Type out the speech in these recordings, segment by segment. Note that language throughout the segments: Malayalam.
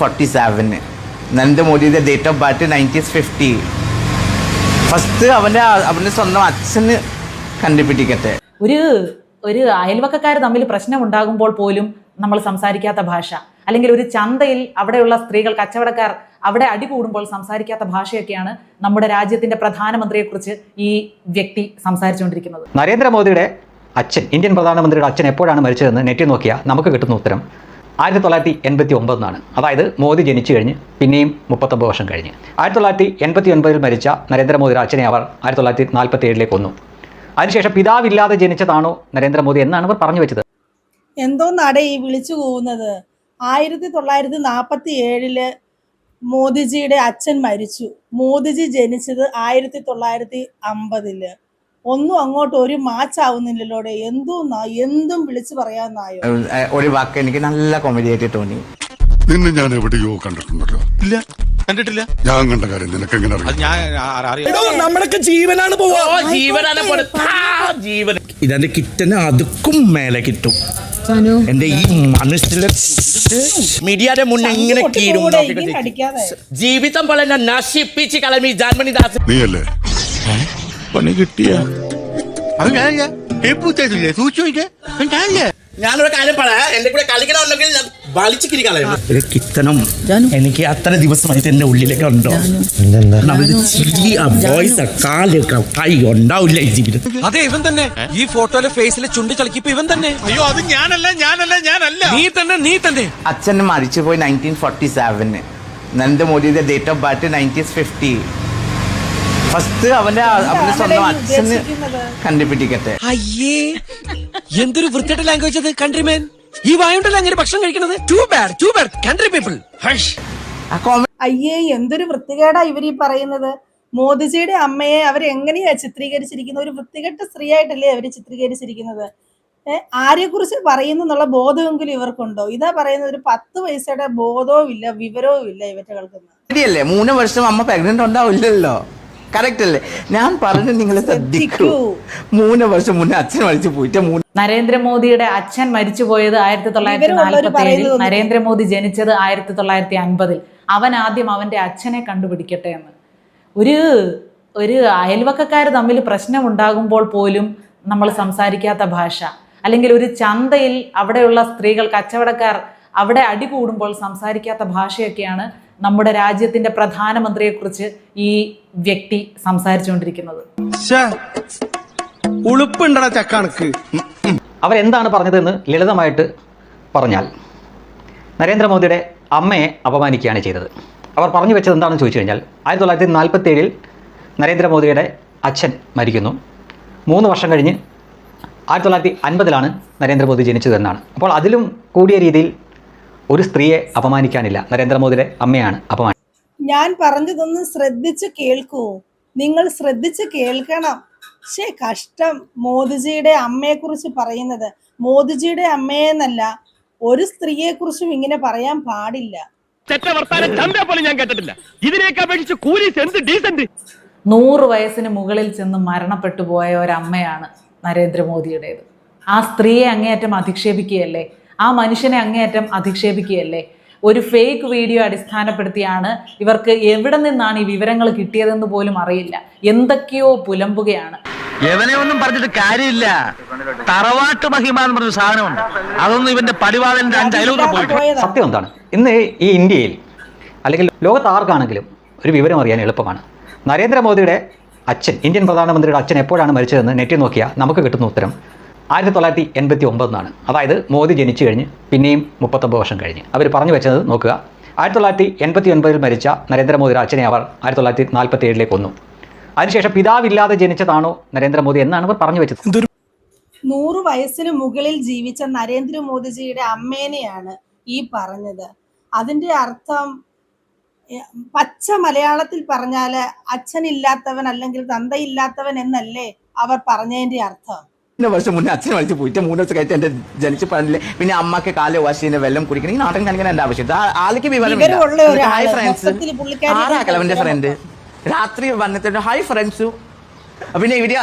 1947. നരേന്ദ്രമോദിയുടെ ഡേറ്റ് ഓഫ് ബർത്ത് 1950. ഫസ്റ്റ് അവൻ്റെ സ്വന്തം അച്ഛന് കണ്ടുപിടിക്കട്ടെ. ഒരു അയൽവക്കക്കാർ തമ്മിൽ പ്രശ്നമുണ്ടാകുമ്പോൾ പോലും നമ്മൾ സംസാരിക്കാത്ത ഭാഷ, അല്ലെങ്കിൽ ഒരു ചന്തയിൽ അവിടെയുള്ള സ്ത്രീകൾ, കച്ചവടക്കാർ അവിടെ അടികൂടുമ്പോൾ സംസാരിക്കാത്ത ഭാഷയൊക്കെയാണ് നമ്മുടെ രാജ്യത്തിന്റെ പ്രധാനമന്ത്രിയെക്കുറിച്ച് ഈ വ്യക്തി സംസാരിച്ചുകൊണ്ടിരിക്കുന്നത്. നരേന്ദ്രമോദിയുടെ അച്ഛൻ, ഇന്ത്യൻ പ്രധാനമന്ത്രിയുടെ അച്ഛൻ എപ്പോഴാണ് മരിച്ചതെന്ന് നെറ്റിൽ നോക്കിയാൽ നമുക്ക് കിട്ടുന്ന ഉത്തരം 1989 അതായത് മോദി ജനിച്ചു കഴിഞ്ഞ് പിന്നെയും 39 വർഷം കഴിഞ്ഞ്. 1989 മരിച്ച നരേന്ദ്രമോദിയുടെ അച്ഛനെ അവർ 1947 കൊന്നു. അതിനുശേഷം പിതാവില്ലാതെ ജനിച്ചതാണോ നരേന്ദ്രമോദി എന്നാണ് അവർ പറഞ്ഞു വെച്ചത്. എന്തോന്നാടേ ഈ വിളിച്ചു പോകുന്നത്? 1947 മോദിജിയുടെ അച്ഛൻ മരിച്ചു. മോദിജി ജനിച്ചത് 1950. ഒന്നും അങ്ങോട്ട് ഒരു മാച്ചാവുന്നില്ലല്ലോടെ. എന്തും വിളിച്ചു പറയാന്നായോ? ഒരു വാക്ക് എനിക്ക് നല്ല കോമഡി ആയിട്ട് തോന്നി. നിന്നെ ഞാൻ എവിടെയോ കണ്ടിട്ടുണ്ടല്ലോ. ഇല്ല, കണ്ടിട്ടില്ല. ഞാൻ കണ്ട കാര്യം നിനക്ക് എങ്ങനെ അറിയാം? നമ്മളൊക്കെ ജീവനാണ് ജീവൻ. ഇതെന്റെ കിറ്റന് അതുക്കും മേലെ കിട്ടും. എന്റെ ഈ മനുഷ്യരെ മീഡിയയുടെ മുന്നേ എങ്ങനെ ജീവിതം പോലെ നശിപ്പിച്ച് കളമി ജാൻമണി ദാസ്. നീയല്ലേ പണി കിട്ടിയ ഞാനൊരു കാര്യം പറയാം. എന്റെ കൂടെ കളിക്കണമെന്നുണ്ടെങ്കിൽ ഞാൻ വലിച്ചിക്കിരി കളയും. കിത്തണം എനിക്ക് അത്ര ദിവസമായിട്ട് എന്റെ ഉള്ളിലേക്ക് ഉണ്ടോ? കൈ ഉണ്ടാവില്ല ഈ ജീവിതം. അതെ, ഇവൻ തന്നെ. ഈ ഫോട്ടോയിലെ ഫേസിലെ ചുണ്ടി കളിക്കിപ്പോ ഇവൻ തന്നെ. അയ്യോ, അത് ഞാനല്ല. നീ തന്നെ. അച്ഛൻ മരിച്ചുപോയി 1947. നരേന്ദ്രമോദിയുടെ ഡേറ്റ് ഓഫ് ബർത്ത് 1950. ഫസ്റ്റ് അവന്റെ സ്വന്തം അച്ഛന് കണ്ടുപിടിക്കട്ടെ. അയ്യേ, എന്തൊരു വൃത്തിയുടെ ലാംഗ്വേജ് അത്. കൺട്രിമാൻ, ഈ വായുണ്ടല്ലോ അങ്ങനെ ഭക്ഷണം കഴിക്കുന്നത്. Too bad country people. അയ്യേ, എന്തൊരു വൃത്തികേടാ ഇവരീ പറയുന്നത്. മോദിജിയുടെ അമ്മയെ അവരെങ്ങനെയാ ചിത്രീകരിച്ചിരിക്കുന്നത്? ഒരു വൃത്തികെട്ട സ്ത്രീയായിട്ടല്ലേ അവര് ചിത്രീകരിച്ചിരിക്കുന്നത്. ആരെ കുറിച്ച് പറയുന്നു എന്നുള്ള ബോധമെങ്കിലും ഇവർക്കുണ്ടോ? ഇതാ പറയുന്നത്, ഒരു 10 വയസ്സുടെ ബോധവും ഇല്ല, വിവരവും ഇല്ല ഇവറ്റ കേൾക്കുന്നത്. 3 വർഷം അമ്മ പ്രഗ്നന്റ് ഉണ്ടാവില്ലല്ലോ. കറക്റ്റ് അല്ലേ? ഞാൻ പറഞ്ഞു, നിങ്ങൾ ശ്രദ്ധിക്കൂ. 3 വർഷം മുന്നേ അച്ഛൻ മരിച്ചു പോയിട്ട് നരേന്ദ്രമോദിയുടെ അച്ഛൻ മരിച്ചുപോയത് 1947. നരേന്ദ്രമോദി ജനിച്ചത് 1950. അവൻ ആദ്യം അവന്റെ അച്ഛനെ കണ്ടുപിടിക്കട്ടെ എന്ന്. ഒരു അയൽവക്കക്കാർ തമ്മിൽ പ്രശ്നമുണ്ടാകുമ്പോൾ പോലും നമ്മൾ സംസാരിക്കാത്ത ഭാഷ, അല്ലെങ്കിൽ ഒരു ചന്തയിൽ അവിടെയുള്ള സ്ത്രീകൾ, കച്ചവടക്കാർ അവിടെ അടികൂടുമ്പോൾ സംസാരിക്കാത്ത ഭാഷയൊക്കെയാണ് നമ്മുടെ രാജ്യത്തിന്റെ പ്രധാനമന്ത്രിയെക്കുറിച്ച് ഈ വ്യക്തി സംസാരിച്ചുകൊണ്ടിരിക്കുന്നത്. ഉളുപ്പുണ്ടടാ ചക്കണക്ക്. അവരെന്താണ് പറഞ്ഞതെന്ന് ലളിതമായിട്ട് പറഞ്ഞാൽ, നരേന്ദ്രമോദിയുടെ അമ്മയെ അപമാനിക്കുകയാണ് ചെയ്തത്. അവർ പറഞ്ഞു വെച്ചത് എന്താണെന്ന് ചോദിച്ചു കഴിഞ്ഞാൽ, 1947 നരേന്ദ്രമോദിയുടെ അച്ഛൻ മരിക്കുന്നു. 3 വർഷം കഴിഞ്ഞ് 1950 നരേന്ദ്രമോദി ജനിച്ചതെന്നാണ്. അപ്പോൾ അതിലും കൂടിയ രീതിയിൽ ഒരു സ്ത്രീയെ അപമാനിക്കാനില്ല. നരേന്ദ്രമോദിയുടെ അമ്മയാണ് അപമാനം. ഞാൻ പറഞ്ഞതൊന്ന് ശ്രദ്ധിച്ച് കേൾക്കൂ. നിങ്ങൾ ശ്രദ്ധിച്ച് കേൾക്കണം. കഷ്ടം. മോദിജിയുടെ അമ്മയെ കുറിച്ച് പറയുന്നത്, മോദിജിയുടെ അമ്മയെന്നല്ല, ഒരു സ്ത്രീയെ കുറിച്ചും ഇങ്ങനെ പറയാൻ പാടില്ല. 100 വയസ്സിന് മുകളിൽ ചെന്ന് മരണപ്പെട്ടു പോയ ഒരമ്മയാണ് നരേന്ദ്രമോദിയുടേത്. ആ സ്ത്രീയെ അങ്ങേയറ്റം അധിക്ഷേപിക്കുകയല്ലേ, ആ മനുഷ്യനെ അങ്ങേയറ്റം അധിക്ഷേപിക്കുകയല്ലേ. ഒരു ഫേക്ക് വീഡിയോ അടിസ്ഥാനപ്പെടുത്തിയാണ് ഇവർക്ക് എവിടെ നിന്നാണ് ഈ വിവരങ്ങൾ കിട്ടിയതെന്ന് പോലും അറിയില്ല. എന്തൊക്കെയോ പുലമ്പുകയാണ്. എവനെ ഒന്നും പറഞ്ഞിട്ട് കാര്യമില്ല. തറവാട്ട് മഹിമ എന്ന് പറഞ്ഞ സാധനമുണ്ട്. അതൊന്നും ഇവന്റെ പടിവാളന്റെ സത്യം എന്താണ്? ഇന്ന് ഈ ഇന്ത്യയിൽ അല്ലെങ്കിൽ ലോകത്ത് ആർക്കാണെങ്കിലും ഒരു വിവരം അറിയാൻ എളുപ്പമാണ്. നരേന്ദ്രമോദിയുടെ അച്ഛൻ, ഇന്ത്യൻ പ്രധാനമന്ത്രിയുടെ അച്ഛൻ എപ്പോഴാണ് മരിച്ചതെന്ന് നെറ്റിൽ നോക്കിയാൽ നമുക്ക് കിട്ടുന്ന ഉത്തരം 1989 അതായത് മോദി ജനിച്ചു കഴിഞ്ഞ് പിന്നെയും 39 വർഷം കഴിഞ്ഞ്. അവർ പറഞ്ഞു വെച്ചത് നോക്കുക. 1989 മരിച്ച നരേന്ദ്രമോദിയുടെ അച്ഛനെ അവർ 1947 കൊന്നു. അതിനുശേഷം പിതാവില്ലാതെ ജനിച്ചതാണോ നരേന്ദ്രമോദി എന്നാണ് അവർ പറഞ്ഞു വെച്ചത്. 100 വയസ്സിന് മുകളിൽ ജീവിച്ച നരേന്ദ്രമോദിജിയുടെ അമ്മേനെയാണ് ഈ പറഞ്ഞത്. അതിന്റെ അർത്ഥം പച്ച മലയാളത്തിൽ പറഞ്ഞാല് അച്ഛനില്ലാത്തവൻ അല്ലെങ്കിൽ തന്തയില്ലാത്തവൻ എന്നല്ലേ അവർ പറഞ്ഞതിന്റെ അർത്ഥം. 3 വർഷം മുന്നേ അച്ഛൻ മരിച്ചു പോയിട്ട് 3 വർഷം കഴിഞ്ഞിട്ട് എന്റെ ജനിച്ചു പറഞ്ഞില്ലേ. പിന്നെ അമ്മക്ക് കാല് വാശിന്റെ വെള്ളം കുടിക്കണം. ഈ നാട്ടൻ കാണിക്കാൻ എന്റെ ആവശ്യം. ആൾക്ക് ഹായ് ഫ്രണ്ട്സ്, ആരാക്കലവന്റെ ഫ്രണ്ട് രാത്രി വന്നിട്ട് ഹായ് ഫ്രണ്ട്സു. പിന്നെ ഇവിടെ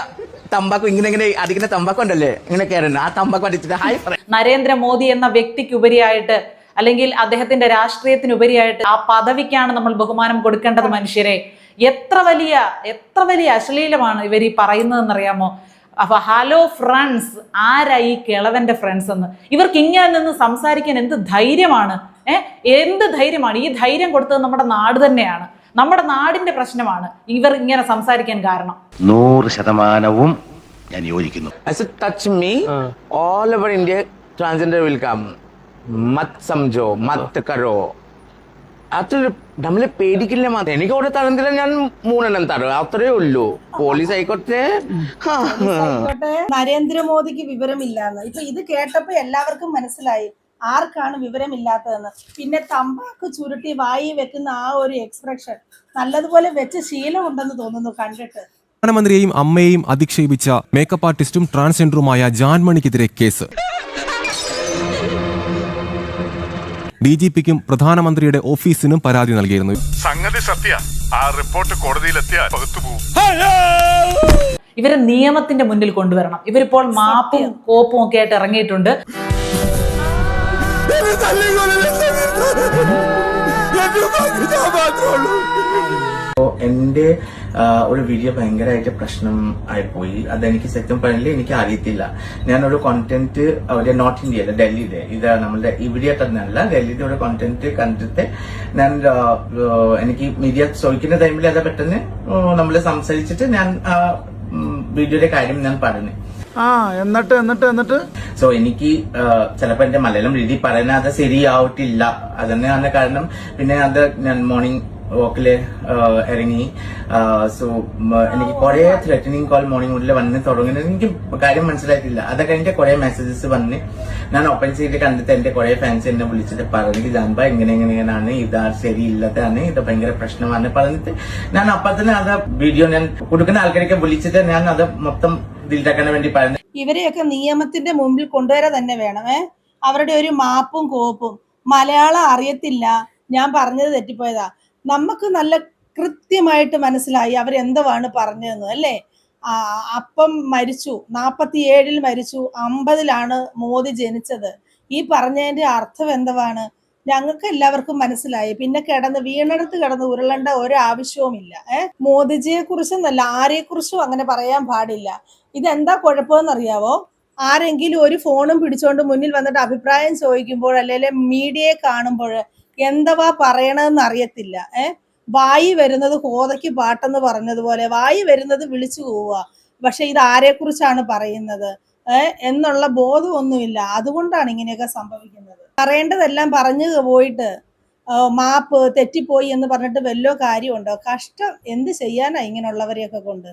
തമ്പാക്കു ഇങ്ങനെ അടിക്കുന്ന തമ്പാക്കു ഉണ്ടല്ലേ, ഇങ്ങനെ കയറുന്നു. ആ തമ്പാക്കു അടിച്ചിട്ട് ഹായ് ഫ്രണ്ട്. നരേന്ദ്രമോദി എന്ന വ്യക്തിക്കുപരിയായിട്ട് അല്ലെങ്കിൽ അദ്ദേഹത്തിന്റെ രാഷ്ട്രീയത്തിനുപരിയായിട്ട് ആ പദവിക്കാണ് നമ്മൾ ബഹുമാനം കൊടുക്കേണ്ടത് മനുഷ്യരെ. എത്ര വലിയ അശ്ലീലമാണ് ഇവർ ഈ പറയുന്നതെന്നറിയാമോ? അപ്പൊ ഹലോ ഫ്രണ്ട്സ്, ആരാ ഈ കിളവന്റെ ഫ്രണ്ട്സ് എന്ന്? ഇവർക്ക് ഇങ്ങനെ നിന്ന് സംസാരിക്കാൻ എന്ത് ധൈര്യമാണ്? എന്ത് ധൈര്യമാണ്? ഈ ധൈര്യം കൊടുത്തത് നമ്മുടെ നാട് തന്നെയാണ്. നമ്മുടെ നാടിന്റെ പ്രശ്നമാണ് ഇവർ ഇങ്ങനെ സംസാരിക്കാൻ കാരണം. 100% ഞാൻ യോജിക്കുന്നു. As it touch me, all over India, transgender will come. മത് സംജോ, മത് കരോ. അത്ര നമ്മളെ പേടിക്കില്ല മാത്രം. എനിക്ക് അവിടെ തരംതില്ല, ഞാൻ 3 തരും, അത്രേ ഉള്ളൂ. പോലീസ് ആയിക്കോട്ടെ. നരേന്ദ്രമോദിക്ക് വിവരമില്ലാന്ന് ഇപ്പൊ ഇത് കേട്ടപ്പോ എല്ലാവർക്കും മനസ്സിലായി ആർക്കാണ് വിവരമില്ലാത്തതെന്ന്. പിന്നെ തമ്പാക്ക് ചുരുട്ടി വായി വെക്കുന്ന ആ ഒരു എക്സ്പ്രഷൻ നല്ലതുപോലെ വെച്ച് ശീലമുണ്ടെന്ന് തോന്നുന്നു കണ്ടിട്ട്. പ്രധാനമന്ത്രിയെയും അമ്മയെയും അധിക്ഷേപിച്ച മേക്കപ്പ് ആർട്ടിസ്റ്റും ട്രാൻസ്ജെൻഡറുമായ ജാൻമണിക്കെതിരെ കേസ്. DGPക്കും പ്രധാനമന്ത്രിയുടെ ഓഫീസിനും പരാതി നൽകിയിരുന്നു. സംഗതി സത്യ, ആ റിപ്പോർട്ട് കോടതിയിലെത്തിയ പകുത്തു പോകും. ഇവരെ നിയമത്തിന്റെ മുന്നിൽ കൊണ്ടുവരണം. ഇവരിപ്പോൾ മാപ്പും കോപ്പും ഒക്കെ ആയിട്ട് ഇറങ്ങിയിട്ടുണ്ട്. എന്റെ ഒരു വീഡിയോ ഭയങ്കരമായിട്ട് പ്രശ്നം ആയിപ്പോയി. അതെനിക്ക് സത്യം പറഞ്ഞില്ല, എനിക്ക് അറിയത്തില്ല. ഞാനൊരു കോണ്ടന്റ് അവിടെ നോർത്ത് ഇന്ത്യയിലെ ഡൽഹിയിലെ, ഇത് നമ്മളുടെ ഇവിടെ തന്നെയല്ല, ഡൽഹിയുടെ ഒരു കോണ്ടന്റ് കണ്ടിട്ട് ഞാൻ എനിക്ക് മീഡിയ ചോദിക്കുന്ന ടൈമിൽ അത് പെട്ടെന്ന് നമ്മൾ സംസാരിച്ചിട്ട് ഞാൻ വീഡിയോയുടെ കാര്യം ഞാൻ പറഞ്ഞു. എന്നിട്ട് സോ എനിക്ക് ചിലപ്പോ എന്റെ മലയാളം രീതി പറയുന്നത് അത് ശരിയാവട്ടില്ല. അതന്നെയാണ് കാരണം. പിന്നെ അത് ഞാൻ മോർണിംഗ് വോക്കില് ഇറങ്ങി. സോ എനിക്ക് കുറെ ത്രെറ്റനിങ് കോൾ മോർണിംഗ് മുതൽ വന്ന് തുടങ്ങുന്നത് എനിക്ക് കാര്യം മനസ്സിലായിട്ടില്ല. അത് കഴിഞ്ഞിട്ട് കുറെ മെസ്സേജസ് വന്ന് ഞാൻ ഓപ്പൺ ചെയ്ത് കണ്ടിട്ട് എന്റെ കുറെ ഫാൻസ് എന്നെ വിളിച്ചിട്ട് പറഞ്ഞു, ജാൻബ ഇങ്ങനെയാണ്, ഇതാ ശരിയില്ലതാണ്, ഇത് ഭയങ്കര പ്രശ്നമാണ് പറഞ്ഞിട്ട് ഞാൻ അപ്പൊ തന്നെ അത് വീഡിയോ ഞാൻ കൊടുക്കുന്ന ആൾക്കാരൊക്കെ വിളിച്ചിട്ട് ഞാൻ അത് മൊത്തം ഇതിലാക്കാൻ വേണ്ടി പറഞ്ഞു. ഇവരെയൊക്കെ നിയമത്തിന്റെ മുമ്പിൽ കൊണ്ടുവരാൻ തന്നെ വേണമേ. അവരുടെ ഒരു മാപ്പും കോപ്പും. മലയാളം അറിയത്തില്ല, ഞാൻ പറഞ്ഞത് തെറ്റിപ്പോയതാ. നമുക്ക് നല്ല കൃത്യമായിട്ട് മനസ്സിലായി അവരെന്തുവാണ് പറഞ്ഞതെന്ന് അല്ലേ. അപ്പം മരിച്ചു, 47-ൽ മരിച്ചു, 50-ലാണ് മോദി ജനിച്ചത്. ഈ പറഞ്ഞതിന്റെ അർത്ഥം എന്തുവാണ്? ഞങ്ങൾക്ക് എല്ലാവർക്കും മനസ്സിലായി. പിന്നെ വീണെടുത്ത് കിടന്ന് ഉരുളേണ്ട ഒരാവശ്യവുമില്ല. മോദിജിയെ കുറിച്ചെന്നല്ല, ആരെ കുറിച്ചും അങ്ങനെ പറയാൻ പാടില്ല. ഇതെന്താ കുഴപ്പമെന്നറിയാവോ? ആരെങ്കിലും ഒരു ഫോണും പിടിച്ചോണ്ട് മുന്നിൽ വന്നിട്ട് അഭിപ്രായം ചോദിക്കുമ്പോൾ അല്ലെങ്കിൽ മീഡിയയെ കാണുമ്പോൾ എന്തവാ പറയണമെന്ന് അറിയത്തില്ല. വായി വരുന്നത് കോതയ്ക്ക് പാട്ടെന്ന് പറഞ്ഞതുപോലെ വായി വരുന്നത് വിളിച്ചു പോവുക. പക്ഷെ ഇത് ആരെ കുറിച്ചാണ് പറയുന്നത് എന്നുള്ള ബോധമൊന്നുമില്ല. അതുകൊണ്ടാണ് ഇങ്ങനെയൊക്കെ സംഭവിക്കുന്നത്. പറയേണ്ടതെല്ലാം പറഞ്ഞു പോയിട്ട് മാപ്പ് തെറ്റിപ്പോയി എന്ന് പറഞ്ഞിട്ട് വല്ലോ കാര്യമുണ്ടോ? കഷ്ടം. എന്ത് ചെയ്യാനാ ഇങ്ങനെയുള്ളവരെയൊക്കെ കൊണ്ട്.